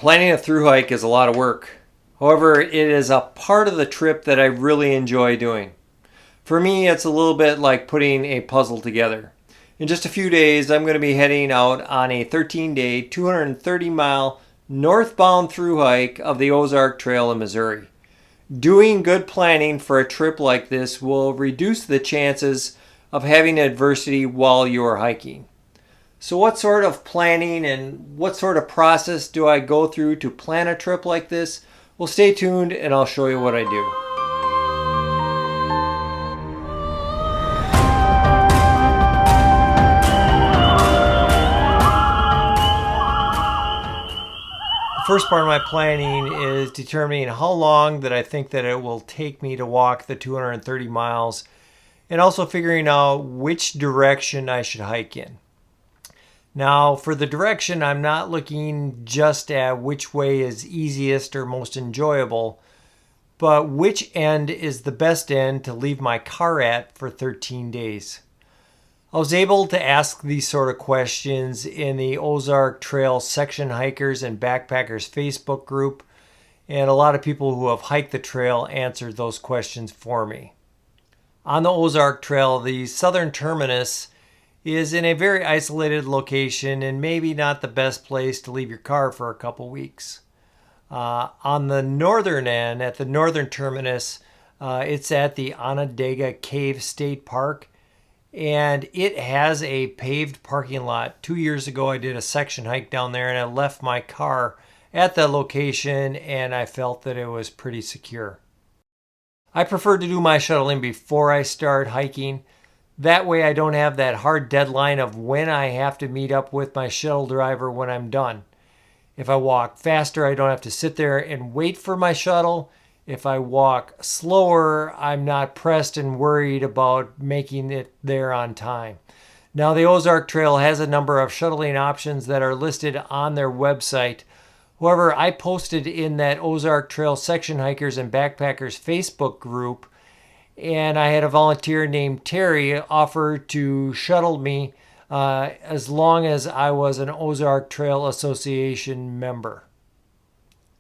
Planning a through hike is a lot of work. However, it is a part of the trip that I really enjoy doing. For me, it's a little bit like putting a puzzle together. In just a few days, I'm going to be heading out on a 13-day, 230-mile northbound through hike of the Ozark Trail in Missouri. Doing good planning for a trip like this will reduce the chances of having adversity while you're hiking. So what sort of planning and what sort of process do I go through to plan a trip like this? Well, stay tuned and I'll show you what I do. The first part of my planning is determining how long that I think that it will take me to walk the 230 miles and also figuring out which direction I should hike in. Now, for the direction, I'm not looking just at which way is easiest or most enjoyable, but which end is the best end to leave my car at for 13 days. I was able to ask these sort of questions in the Ozark Trail Section Hikers and Backpackers Facebook group, and a lot of people who have hiked the trail answered those questions for me. On the Ozark Trail, the southern terminus is in a very isolated location and maybe not the best place to leave your car for a couple weeks. On the northern end, at the northern terminus, it's at the Onondaga Cave State Park, and it has a paved parking lot. 2 years ago, I did a section hike down there, and I left my car at that location, and I felt that it was pretty secure. I prefer to do my shuttling before I start hiking. That way I don't have that hard deadline of when I have to meet up with my shuttle driver when I'm done. If I walk faster, I don't have to sit there and wait for my shuttle. If I walk slower, I'm not pressed and worried about making it there on time. Now, the Ozark Trail has a number of shuttling options that are listed on their website. However, I posted in that Ozark Trail Section Hikers and Backpackers Facebook group, and I had a volunteer named Terry offer to shuttle me as long as I was an Ozark Trail Association member.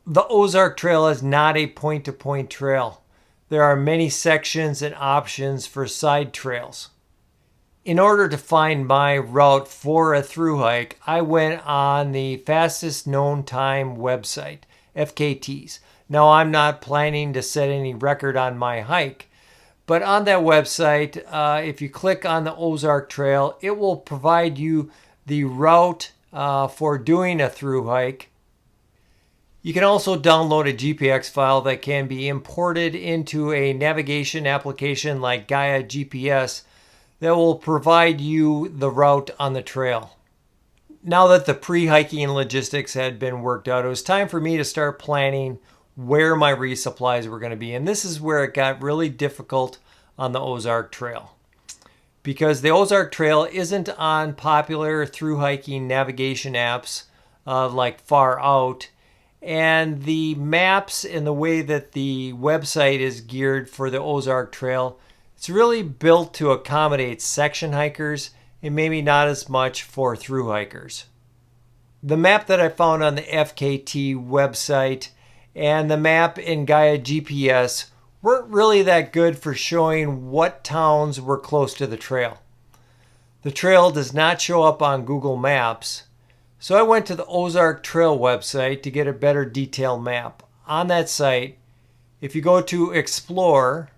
The Ozark Trail is not a point-to-point trail. There are many sections and options for side trails. In order to find my route for a through hike, I went on the fastest known time website, FKT's. Now, I'm not planning to set any record on my hike, but on that website, if you click on the Ozark Trail, it will provide you the route for doing a through hike. You can also download a GPX file that can be imported into a navigation application like Gaia GPS that will provide you the route on the trail. Now that the pre-hiking logistics had been worked out, it was time for me to start planning where my resupplies were going to be. And this is where it got really difficult on the Ozark Trail, because the Ozark Trail isn't on popular through hiking navigation apps like Far Out, and the maps and the way that the website is geared for the Ozark Trail, it's really built to accommodate section hikers and maybe not as much for through hikers. The map that I found on the FKT website and the map in Gaia GPS weren't really that good for showing what towns were close to the trail. The trail does not show up on Google Maps, so I went to the Ozark Trail website to get a better detailed map. On that site, if you go to Explore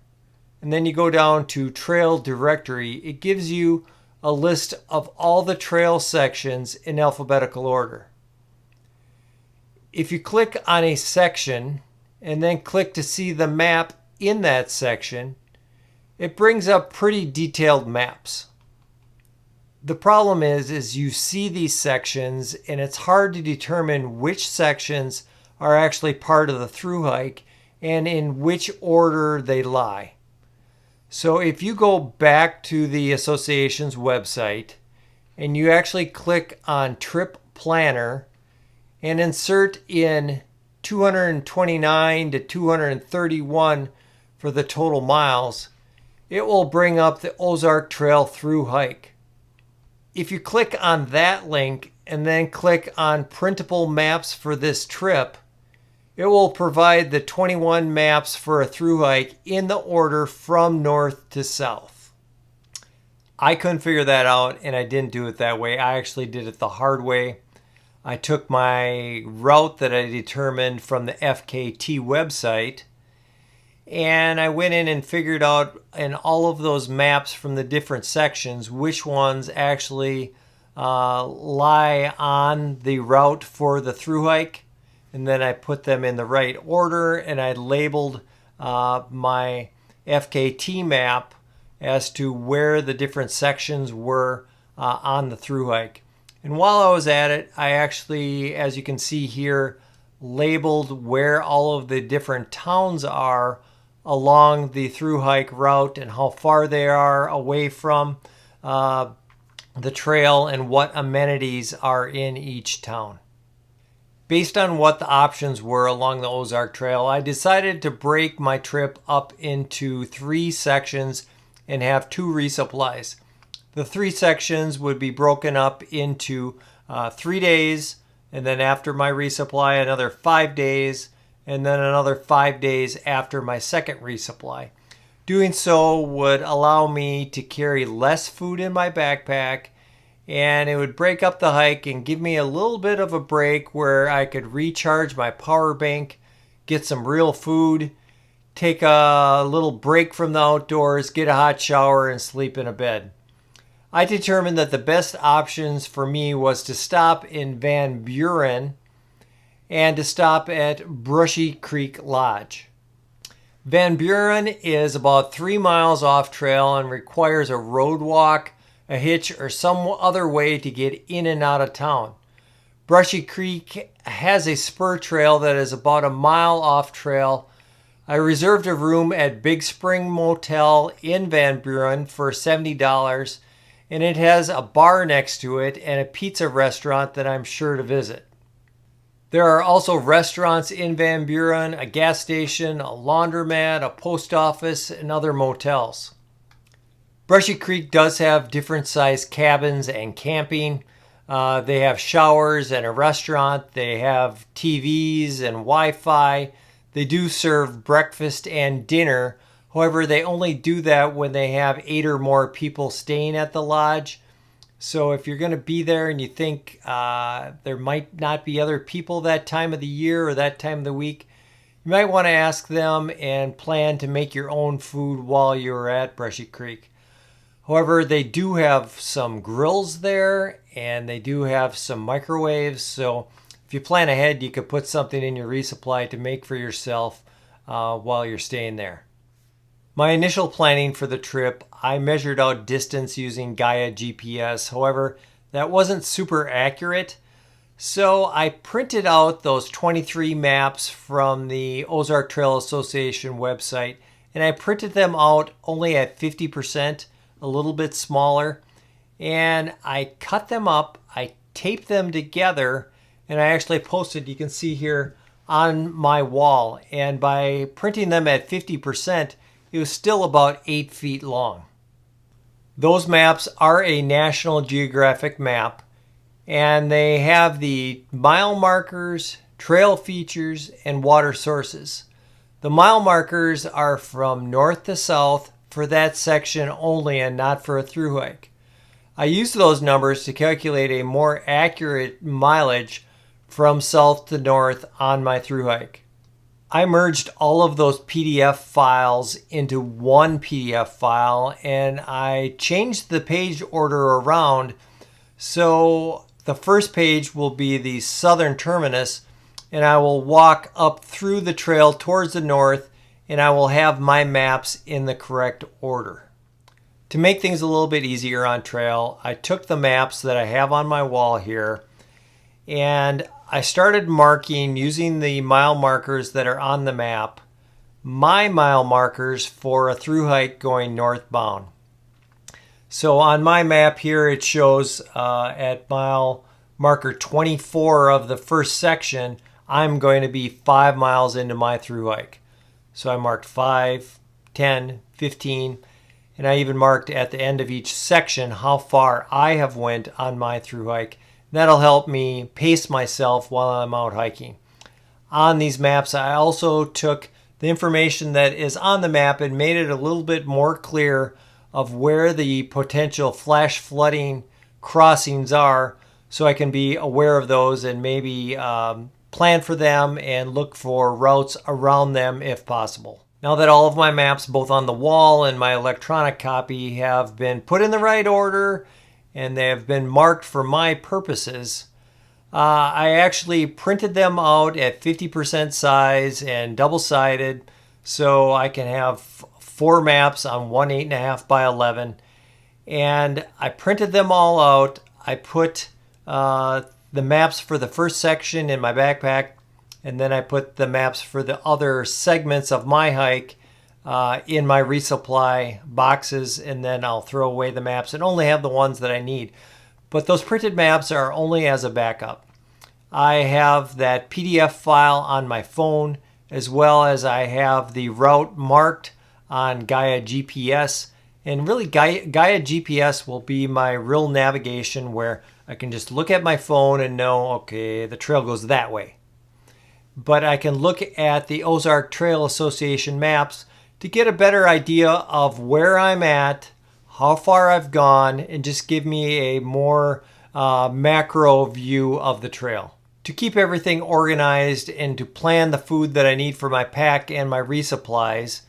and then you go down to Trail Directory, it gives you a list of all the trail sections in alphabetical order. If you click on a section and then click to see the map in that section, it brings up pretty detailed maps. The problem is you see these sections and it's hard to determine which sections are actually part of the through hike and in which order they lie. So if you go back to the association's website and you actually click on Trip Planner and insert in 229 to 231 for the total miles, it will bring up the Ozark Trail through hike. If you click on that link, and then click on printable maps for this trip, it will provide the 21 maps for a thru hike in the order from north to south. I couldn't figure that out, and I didn't do it that way. I actually did it the hard way. I took my route that I determined from the FKT website, and I went in and figured out in all of those maps from the different sections which ones actually lie on the route for the thru hike. And then I put them in the right order, and I labeled my FKT map as to where the different sections were on the thru hike. And while I was at it, I actually, as you can see here, labeled where all of the different towns are along the thru hike route and how far they are away from the trail and what amenities are in each town. Based on what the options were along the Ozark Trail, I decided to break my trip up into 3 sections and have 2 resupplies. The 3 sections would be broken up into 3 days, and then after my resupply, another 5 days, and then another 5 days after my second resupply. Doing so would allow me to carry less food in my backpack, and it would break up the hike and give me a little bit of a break where I could recharge my power bank, get some real food, take a little break from the outdoors, get a hot shower, and sleep in a bed. I determined that the best options for me was to stop in Van Buren and to stop at Brushy Creek Lodge. Van Buren is about 3 miles off trail and requires a road walk, a hitch, or some other way to get in and out of town. Brushy Creek has a spur trail that is about a mile off trail. I reserved a room at Big Spring Motel in Van Buren for $70, and it has a bar next to it and a pizza restaurant that I'm sure to visit. There are also restaurants in Van Buren, a gas station, a laundromat, a post office, and other motels. Brushy Creek does have different sized cabins and camping. They have showers and a restaurant. They have TVs and Wi-Fi. They do serve breakfast and dinner. However, they only do that when they have 8 or more people staying at the lodge. So if you're going to be there and you think there might not be other people that time of the year or that time of the week, you might want to ask them and plan to make your own food while you're at Brushy Creek. However, they do have some grills there and they do have some microwaves. So if you plan ahead, you could put something in your resupply to make for yourself while you're staying there. My initial planning for the trip, I measured out distance using Gaia GPS. However, that wasn't super accurate. So I printed out those 23 maps from the Ozark Trail Association website, and I printed them out only at 50%, a little bit smaller. And I cut them up, I taped them together, and I actually posted, you can see here, on my wall. And by printing them at 50%, it was still about 8 feet long. Those maps are a National Geographic map, and they have the mile markers, trail features, and water sources. The mile markers are from north to south for that section only and not for a thru hike. I used those numbers to calculate a more accurate mileage from south to north on my thru hike. I merged all of those PDF files into one PDF file, and I changed the page order around. So the first page will be the southern terminus, and I will walk up through the trail towards the north, and I will have my maps in the correct order. To make things a little bit easier on trail, I took the maps that I have on my wall here, and I started marking using the mile markers that are on the map, my mile markers for a thru hike going northbound. So on my map here, it shows at mile marker 24 of the first section, I'm going to be 5 miles into my thru hike. So I marked 5, 10, 15, and I even marked at the end of each section how far I have went on my thru hike. That'll help me pace myself while I'm out hiking. On these maps, I also took the information that is on the map and made it a little bit more clear of where the potential flash flooding crossings are, so I can be aware of those and maybe plan for them and look for routes around them if possible. Now that all of my maps, both on the wall and my electronic copy, have been put in the right order and they have been marked for my purposes, I actually printed them out at 50% size and double-sided so I can have 4 maps on one 8.5 by 11. And I printed them all out. I put the maps for the first section in my backpack, and then I put the maps for the other segments of my hike in my resupply boxes, and then I'll throw away the maps and only have the ones that I need. But those printed maps are only as a backup. I have that PDF file on my phone, as well as I have the route marked on Gaia GPS. And really, Gaia GPS will be my real navigation, where I can just look at my phone and know, okay, the trail goes that way. But I can look at the Ozark Trail Association maps to get a better idea of where I'm at, how far I've gone, and just give me a more macro view of the trail. To keep everything organized and to plan the food that I need for my pack and my resupplies,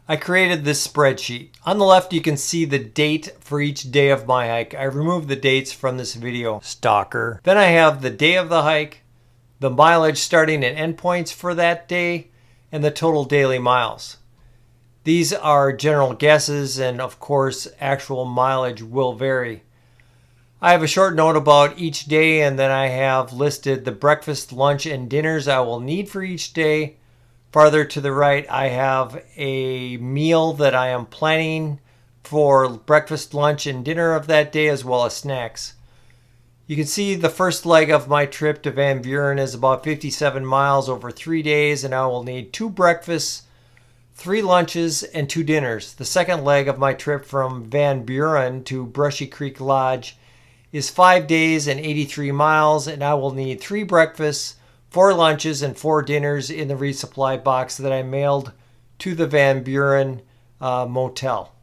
I created this spreadsheet. On the left, you can see the date for each day of my hike. I removed the dates from this video, stalker. Then I have the day of the hike, the mileage starting and endpoints for that day, and the total daily miles. These are general guesses, and of course, actual mileage will vary. I have a short note about each day, and then I have listed the breakfast, lunch, and dinners I will need for each day. Farther to the right, I have a meal that I am planning for breakfast, lunch, and dinner of that day, as well as snacks. You can see the first leg of my trip to Van Buren is about 57 miles over 3 days, and I will need 2 breakfasts, 3 lunches, and 2 dinners. The second leg of my trip from Van Buren to Brushy Creek Lodge is 5 days and 83 miles, and I will need 3 breakfasts, 4 lunches, and 4 dinners in the resupply box that I mailed to the Van Buren motel.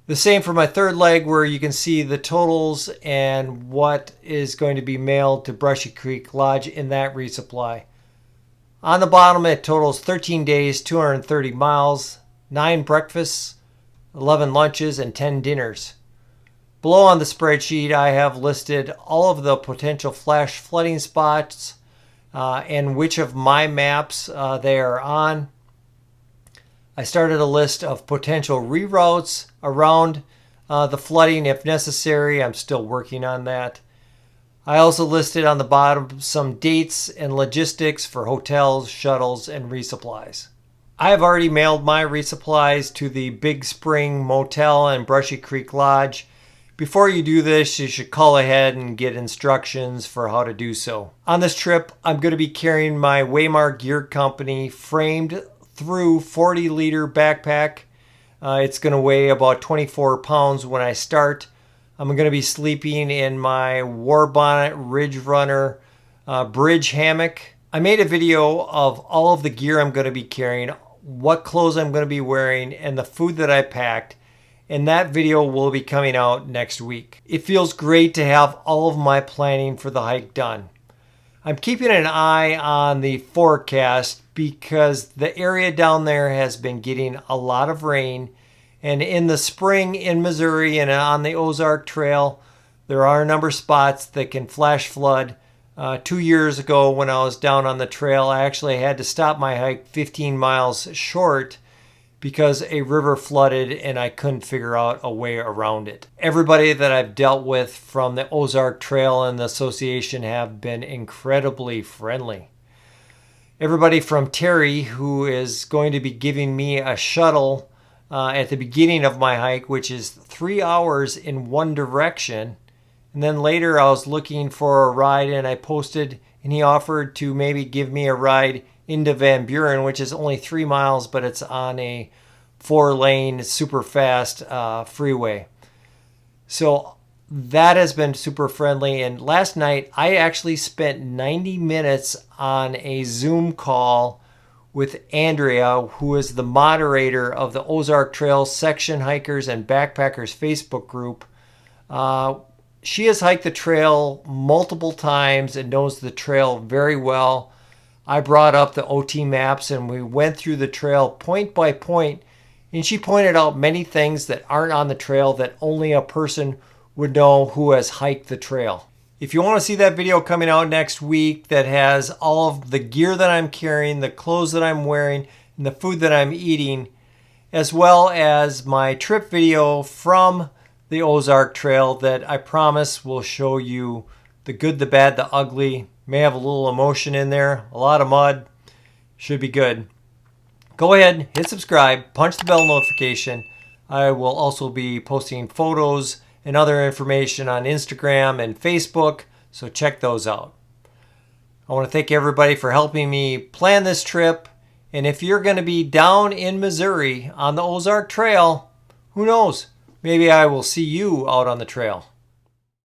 The same for my third leg, where you can see the totals and what is going to be mailed to Brushy Creek Lodge in that resupply. On the bottom, it totals 13 days, 230 miles, 9 breakfasts, 11 lunches, and 10 dinners. Below on the spreadsheet, I have listed all of the potential flash flooding spots and which of my maps they are on. I started a list of potential reroutes around the flooding if necessary. I'm still working on that. I also listed on the bottom some dates and logistics for hotels, shuttles, and resupplies. I have already mailed my resupplies to the Big Spring Motel and Brushy Creek Lodge. Before you do this, you should call ahead and get instructions for how to do so. On this trip, I'm going to be carrying my Waymark Gear Company framed Thru 40-liter backpack. It's going to weigh about 24 pounds when I start. I'm going to be sleeping in my Warbonnet Ridgerunner bridge hammock. I made a video of all of the gear I'm going to be carrying, what clothes I'm going to be wearing, and the food that I packed. And that video will be coming out next week. It feels great to have all of my planning for the hike done. I'm keeping an eye on the forecast because the area down there has been getting a lot of rain. And in the spring in Missouri and on the Ozark Trail, there are a number of spots that can flash flood. 2 years ago when I was down on the trail, I actually had to stop my hike 15 miles short because a river flooded and I couldn't figure out a way around it. Everybody that I've dealt with from the Ozark Trail and the association have been incredibly friendly. Everybody from Terry, who is going to be giving me a shuttle at the beginning of my hike, which is 3 hours in one direction. And then later I was looking for a ride and I posted and he offered to maybe give me a ride into Van Buren, which is only 3 miles, but it's on a 4-lane super fast freeway. So that has been super friendly. And last night, I actually spent 90 minutes on a Zoom call with Andrea, who is the moderator of the Ozark Trail Section Hikers and Backpackers Facebook group. She has hiked the trail multiple times and knows the trail very well. I brought up the OT maps and we went through the trail point by point, and she pointed out many things that aren't on the trail that only a person would know who has hiked the trail. If you want to see that video coming out next week that has all of the gear that I'm carrying, the clothes that I'm wearing, and the food that I'm eating, as well as my trip video from the Ozark Trail that I promise will show you the good, the bad, the ugly. May have a little emotion in there, a lot of mud. Should be good. Go ahead, hit subscribe, punch the bell notification. I will also be posting photos and other information on Instagram and Facebook, so check those out. I want to thank everybody for helping me plan this trip. And if you're going to be down in Missouri on the Ozark Trail, who knows? Maybe I will see you out on the trail.